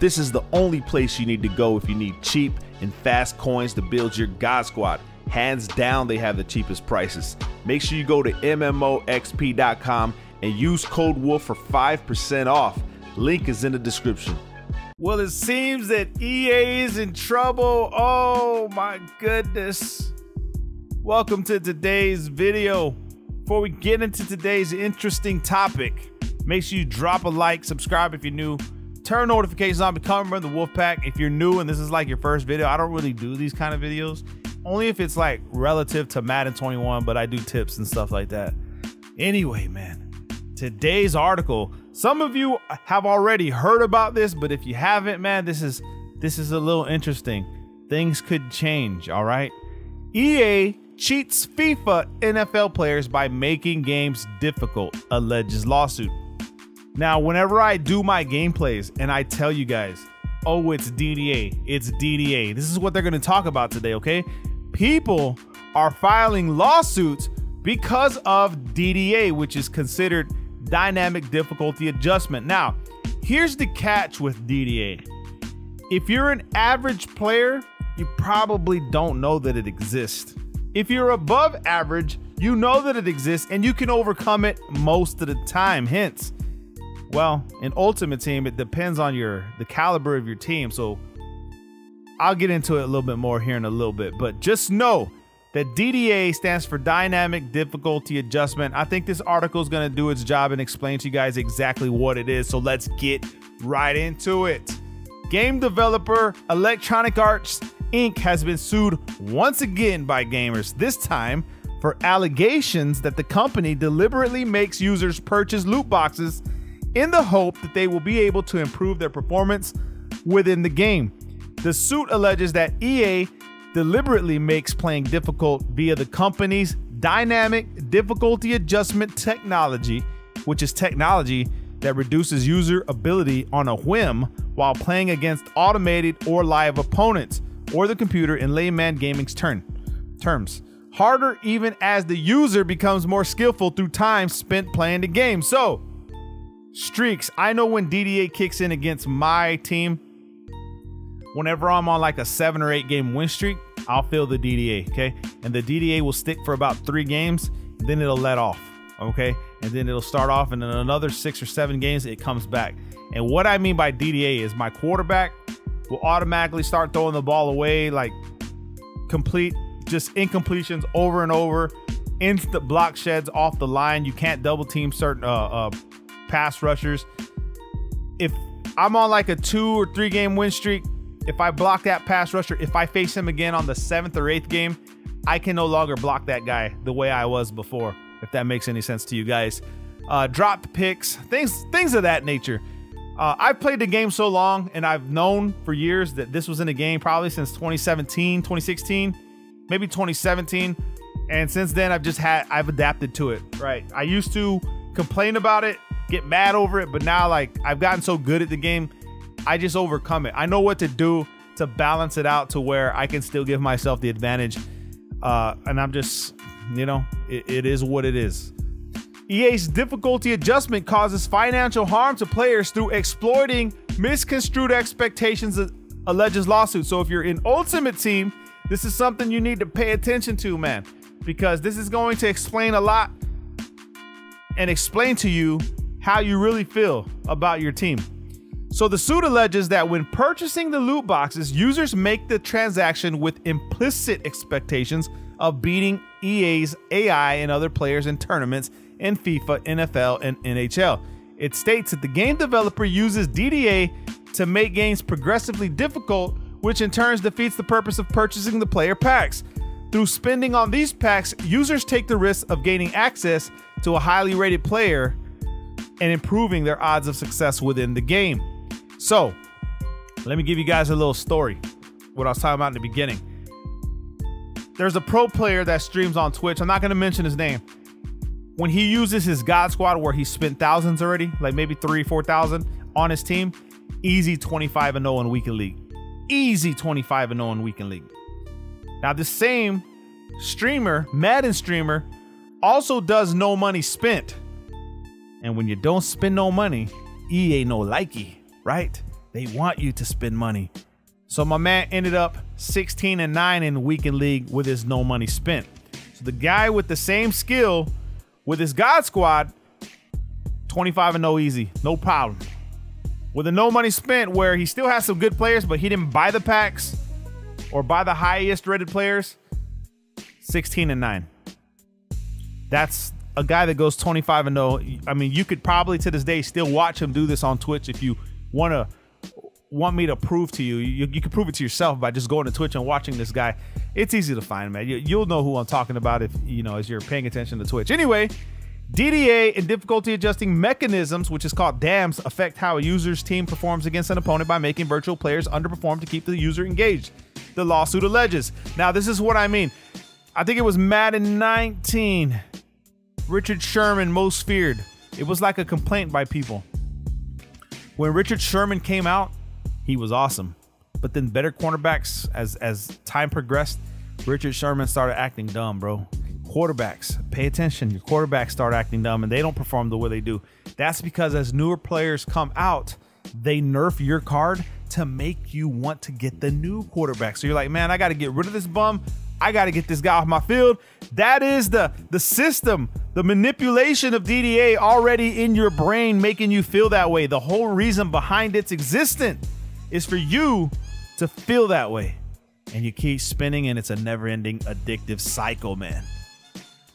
this is the only place you need to go if you need cheap and fast coins to build your God Squad. Hands down, they have the cheapest prices. Make sure you go to MMOXP.com and use code WOLF for 5% off. Link is in the description. Well, it seems that EA is in trouble. Oh my goodness. Welcome to today's video. Before we get into today's interesting topic, make sure you drop a like, subscribe if you're new, turn notifications on, become a member of the Wolf Pack. If you're new and this is like your first video, I don't really do these kind of videos. Only if it's like relative to Madden 21, but I do tips and stuff like that. Anyway, man, today's article, some of you have already heard about this, but if you haven't, man, this is a little interesting. Things could change, all right? EA cheats FIFA NFL players by making games difficult, alleges lawsuit. Now, whenever I do my gameplays and I tell you guys, oh, it's DDA, it's DDA, this is what they're going to talk about today, okay? People are filing lawsuits because of DDA, which is considered dynamic difficulty adjustment. Now, here's the catch with DDA. If you're an average player, you probably don't know that it exists. If you're above average, you know that it exists and you can overcome it most of the time. Hence, well, in Ultimate Team, it depends on the caliber of your team. So I'll get into it a little bit more here in a little bit, but just know that DDA stands for Dynamic Difficulty Adjustment. I think this article is going to do its job and explain to you guys exactly what it is. So let's get right into it. Game developer Electronic Arts Inc. has been sued once again by gamers, this time for allegations that the company deliberately makes users purchase loot boxes in the hope that they will be able to improve their performance within the game. The suit alleges that EA deliberately makes playing difficult via the company's dynamic difficulty adjustment technology, which is technology that reduces user ability on a whim while playing against automated or live opponents, or the computer in layman gaming's terms. Harder even as the user becomes more skillful through time spent playing the game. So, streaks, I know when DDA kicks in against my team, whenever I'm on like a 7 or 8 game win streak, I'll feel the DDA, okay? And the DDA will stick for about 3 games, and then it'll let off, okay? And then it'll start off, and in another 6 or 7 games, it comes back. And what I mean by DDA is my quarterback will automatically start throwing the ball away, like complete just incompletions over and over, instant block sheds off the line. You can't double team certain pass rushers. If I'm on like a 2 or 3 game win streak, if I block that pass rusher, if I face him again on the 7th or 8th game, I can no longer block that guy the way I was before, if that makes any sense to you guys. Dropped picks, things of that nature. I've played the game so long, and I've known for years that this was in the game probably since 2017, 2016, maybe 2017. And since then, I've adapted to it, right? I used to complain about it, get mad over it, but now like I've gotten so good at the game, I just overcome it. I know what to do to balance it out to where I can still give myself the advantage. And I'm just, you know, it is what it is. EA's difficulty adjustment causes financial harm to players through exploiting misconstrued expectations, alleges lawsuit. So if you're in Ultimate Team, this is something you need to pay attention to, man, because this is going to explain a lot and explain to you how you really feel about your team. So the suit alleges that when purchasing the loot boxes, users make the transaction with implicit expectations of beating EA's AI and other players in tournaments in FIFA, NFL, and NHL. It states that the game developer uses DDA to make games progressively difficult, which in turn defeats the purpose of purchasing the player packs. Through spending on these packs, users take the risk of gaining access to a highly rated player and improving their odds of success within the game. So, let me give you guys a little story, what I was talking about in the beginning. There's a pro player that streams on Twitch. I'm not going to mention his name. When he uses his God Squad where he spent thousands already, like maybe 3,000 or 4,000 on his team, easy 25-0 in weekend league. Easy 25-0 in weekend league. Now, the same streamer, Madden streamer, also does no money spent. And when you don't spend no money, EA no likey, right? They want you to spend money. So my man ended up 16-9 in the weekend league with his no money spent. So the guy with the same skill with his God Squad, 25-0 easy, no problem. With a no money spent where he still has some good players, but he didn't buy the packs or buy the highest rated players, 16-9. That's a guy that goes 25-0. I mean, you could probably to this day still watch him do this on Twitch if you want me to prove to you. You can prove it to yourself by just going to Twitch and watching this guy. It's easy to find, man. You'll know who I'm talking about if as you're paying attention to Twitch. Anyway, DDA and difficulty adjusting mechanisms, which is called DAMs, affect how a user's team performs against an opponent by making virtual players underperform to keep the user engaged, the lawsuit alleges. Now, this is what I mean. I think it was Madden 19. Richard Sherman, most feared. It was like a complaint by people. When Richard Sherman came out, he was awesome. But then better cornerbacks, as time progressed, Richard Sherman started acting dumb, bro. Quarterbacks, pay attention. Your quarterbacks start acting dumb and they don't perform the way they do. That's because as newer players come out, they nerf your card to make you want to get the new quarterback. So you're like, man, I got to get rid of this bum. I got to get this guy off my field. That is the system, the manipulation of DDA already in your brain, making you feel that way. The whole reason behind its existence is for you to feel that way. And you keep spinning and it's a never-ending addictive cycle, man.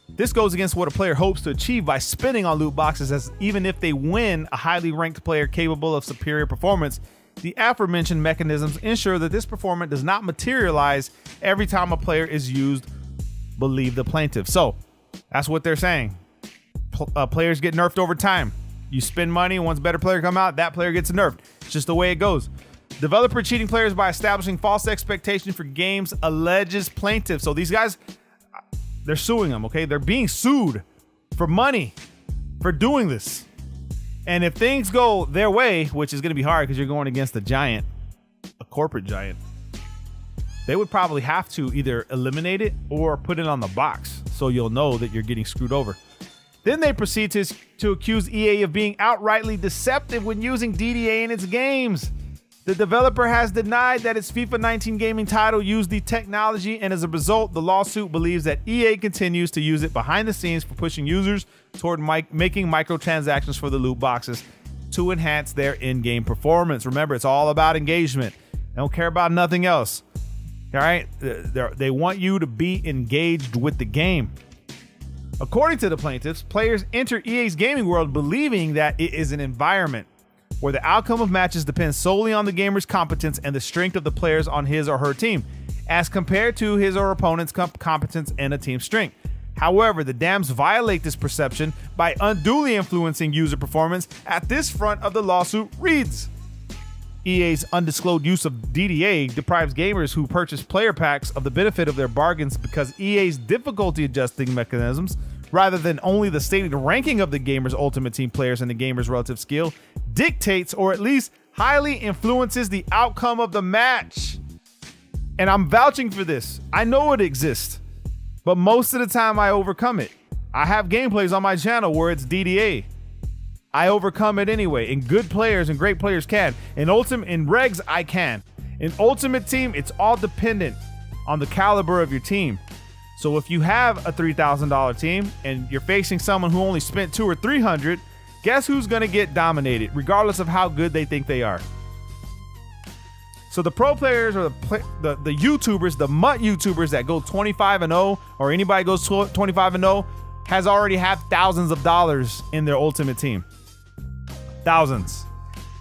This goes against what a player hopes to achieve by spinning on loot boxes, as even if they win a highly ranked player capable of superior performance, the aforementioned mechanisms ensure that this performance does not materialize every time a player is used, believe the plaintiff. So that's what they're saying. Players get nerfed over time. You spend money, once a better player come out, that player gets nerfed. It's just the way it goes. Developer cheating players by establishing false expectations for games, alleges plaintiff. So these guys, they're suing them, okay? They're being sued for money for doing this. And if things go their way, which is going to be hard because you're going against a giant, a corporate giant, they would probably have to either eliminate it or put it on the box so you'll know that you're getting screwed over. Then they proceed to accuse EA of being outrightly deceptive when using DDA in its games. The developer has denied that its FIFA 19 gaming title used the technology, and as a result, the lawsuit believes that EA continues to use it behind the scenes for pushing users toward making microtransactions for the loot boxes to enhance their in-game performance. Remember, it's all about engagement. They don't care about nothing else. All right? They want you to be engaged with the game. According to the plaintiffs, players enter EA's gaming world believing that it is an environment where the outcome of matches depends solely on the gamer's competence and the strength of the players on his or her team, as compared to his or opponent's competence and a team's strength. However, the DAMs violate this perception by unduly influencing user performance. At this front of the lawsuit reads, EA's undisclosed use of DDA deprives gamers who purchase player packs of the benefit of their bargains because EA's difficulty adjusting mechanisms, rather than only the stated ranking of the gamer's ultimate team players and the gamer's relative skill, dictates or at least highly influences the outcome of the match. And I'm vouching for this. I know it exists, but most of the time I overcome it. I have gameplays on my channel where it's DDA. I overcome it anyway, and good players and great players can. In regs, I can. In Ultimate Team, it's all dependent on the caliber of your team. So if you have a $3,000 team and you're facing someone who only spent $200 or $300, guess who's gonna get dominated, regardless of how good they think they are? So the pro players or the YouTubers, the MUT YouTubers that go 25-0, or anybody goes 25-0, has already had thousands of dollars in their Ultimate Team. Thousands.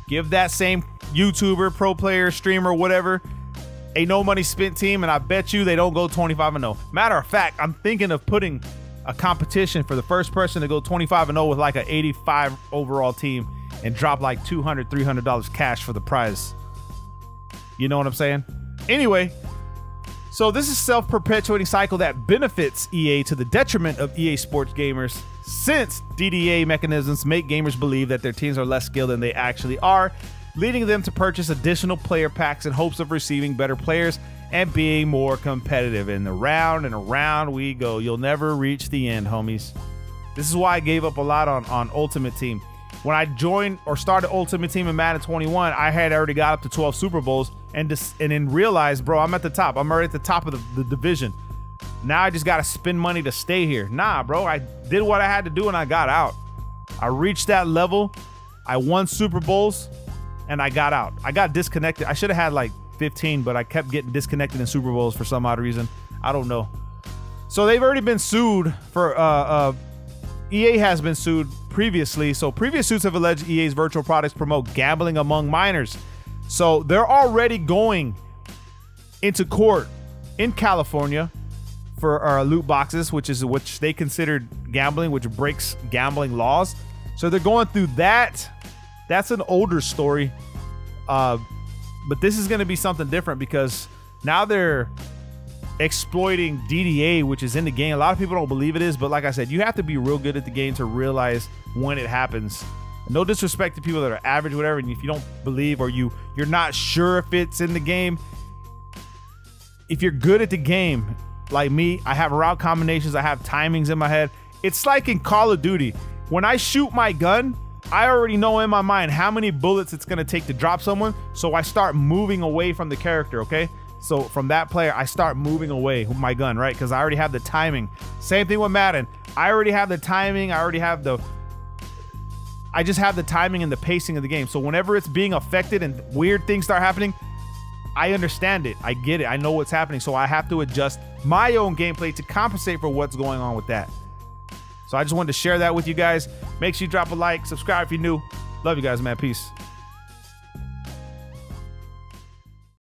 Give that same YouTuber, pro player, streamer, whatever, a no money spent team, and I bet you they don't go 25-0. Matter of fact, I'm thinking of putting a competition for the first person to go 25-0 with like an 85 overall team and drop like $200, $300 cash for the prize. You know what I'm saying? Anyway, so this is self-perpetuating cycle that benefits EA to the detriment of EA Sports gamers, since DDA mechanisms make gamers believe that their teams are less skilled than they actually are, leading them to purchase additional player packs in hopes of receiving better players and being more competitive. And around and around we go. You'll never reach the end, homies. This is why I gave up a lot on Ultimate Team. when I joined or started Ultimate Team in Madden 21, I had already got up to 12 Super Bowls and then realized, bro, I'm at the top. I'm already at the top of the division. Now I just got to spend money to stay here. Nah, bro, I did what I had to do and I got out. I reached that level. I won Super Bowls and I got out. I got disconnected. I should have had like 15, but I kept getting disconnected in Super Bowls for some odd reason. I don't know. So they've already been sued for, EA has been sued previously. So previous suits have alleged EA's virtual products promote gambling among minors. So they're already going into court in California for loot boxes, which they considered gambling, which breaks gambling laws. So they're going through that. That's an older story. But this is going to be something different because now they're exploiting DDA, which is in the game. A lot of people don't believe it is, but like I said, you have to be real good at the game to realize when it happens. No disrespect to people that are average, whatever, and if you don't believe or you're not sure if it's in the game, if you're good at the game, like me, I have route combinations, I have timings in my head. It's like in Call of Duty. When I shoot my gun, I already know in my mind how many bullets it's gonna take to drop someone, so I start moving away from the character, okay? So from that player, I start moving away with my gun, right? Because I already have the timing. Same thing with Madden. I already have the timing. I just have the timing and the pacing of the game. So whenever it's being affected and weird things start happening, I understand it. I get it. I know what's happening. So I have to adjust my own gameplay to compensate for what's going on with that. So I just wanted to share that with you guys. Make sure you drop a like, subscribe if you're new. Love you guys, man. Peace.